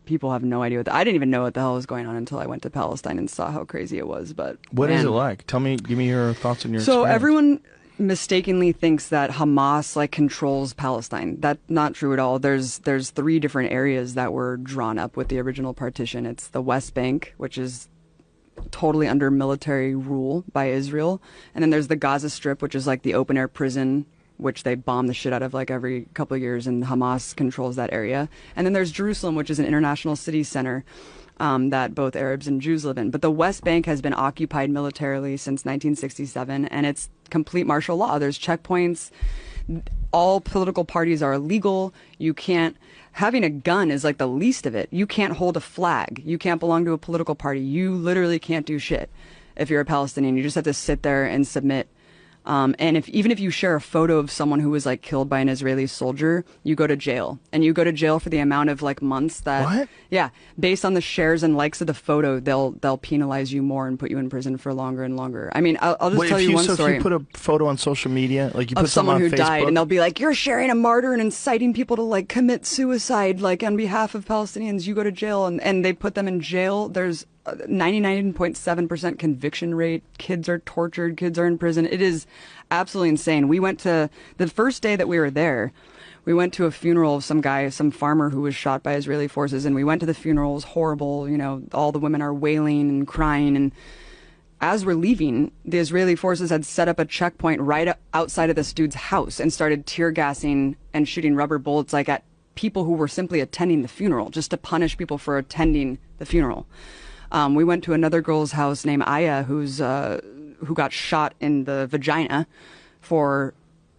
people have no idea I didn't even know what the hell was going on until I went to Palestine and saw how crazy it was. But what is it like? Give me your thoughts on your So experience. Everyone mistakenly thinks that Hamas like controls Palestine. That's not true at all. There's 3 different areas that were drawn up with the original partition. It's the West Bank, which is totally under military rule by Israel, and then there's the Gaza Strip, which is like the open air prison, which they bomb the shit out of like every couple of years, and Hamas controls that area. And then there's Jerusalem, which is an international city center that both Arabs and Jews live in. But the West Bank has been occupied militarily since 1967, and it's complete martial law. There's checkpoints. All political parties are illegal. You can't. Having a gun is like the least of it. You can't hold a flag. You can't belong to a political party. You literally can't do shit if you're a Palestinian. You just have to sit there and submit. And even if you share a photo of someone who was like killed by an Israeli soldier, you go to jail, and you go to jail for the amount of like months that. What? Yeah, based on the shares and likes of the photo, they'll penalize you more and put you in prison for longer and longer. I mean, I'll just tell you one story. If you put a photo on social media, like you put of someone who on Facebook, died, and they'll be like, "You're sharing a martyr and inciting people to like commit suicide, like on behalf of Palestinians." You go to jail, and they put them in jail. There's 99.7% conviction rate. Kids are tortured. Kids are in prison. It is absolutely insane. We went to the first day that we were there. We went to a funeral of some guy, some farmer who was shot by Israeli forces, and we went to the funeral. It was horrible. You know, all the women are wailing and crying. And as we're leaving, the Israeli forces had set up a checkpoint right outside of this dude's house and started tear gassing and shooting rubber bullets like at people who were simply attending the funeral, just to punish people for attending the funeral. We went to another girl's house named Aya, who got shot in the vagina for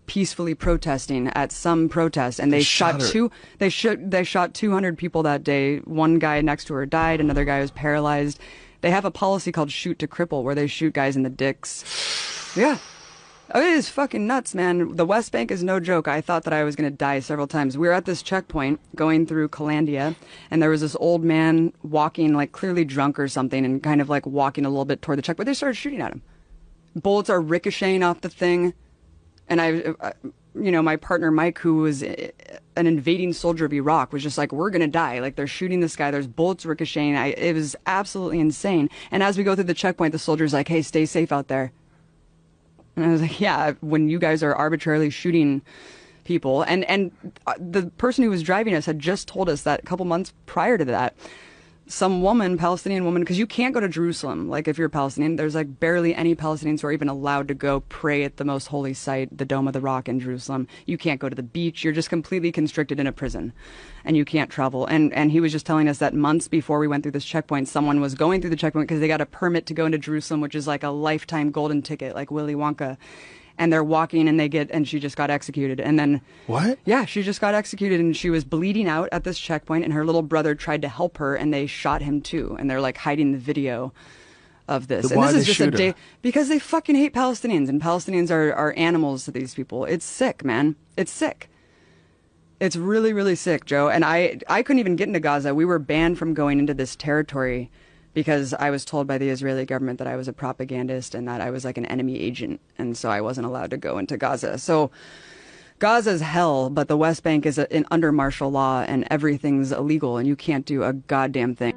peacefully protesting at some protest, and they shot 200 people that day. One guy next to her died. Another guy was paralyzed. They have a policy called shoot to cripple, where they shoot guys in the dicks. Yeah. Oh, it is fucking nuts, man. The West Bank is no joke. I thought that I was going to die several times. We were at this checkpoint going through Calandia, and there was this old man walking, like clearly drunk or something, and kind of like walking a little bit toward the checkpoint. They started shooting at him. Bullets are ricocheting off the thing. And my partner Mike, who was an invading soldier of Iraq, was just like, "We're going to die. Like, they're shooting this guy. There's bullets ricocheting." It was absolutely insane. And as we go through the checkpoint, the soldier's like, "Hey, stay safe out there." And I was like, yeah, when you guys are arbitrarily shooting people. And the person who was driving us had just told us that a couple months prior to that, some woman, Palestinian woman, because you can't go to Jerusalem. Like, if you're Palestinian, there's like barely any Palestinians who are even allowed to go pray at the most holy site, the Dome of the Rock in Jerusalem. You can't go to the beach. You're just completely constricted in a prison, and you can't travel. And he was just telling us that months before we went through this checkpoint, someone was going through the checkpoint because they got a permit to go into Jerusalem, which is like a lifetime golden ticket, like Willy Wonka. And they're walking, and she just got executed. And then... What? Yeah, she just got executed, and she was bleeding out at this checkpoint, and her little brother tried to help her, and they shot him too. And they're like hiding the video of this. But why and this they is just shoot a day... her? Because they fucking hate Palestinians, and Palestinians are animals to these people. It's sick, man. It's sick. It's really, really sick, Joe. And I couldn't even get into Gaza. We were banned from going into this territory because I was told by the Israeli government that I was a propagandist and that I was like an enemy agent. And so I wasn't allowed to go into Gaza. So Gaza's hell, but the West Bank is under martial law, and everything's illegal, and you can't do a goddamn thing.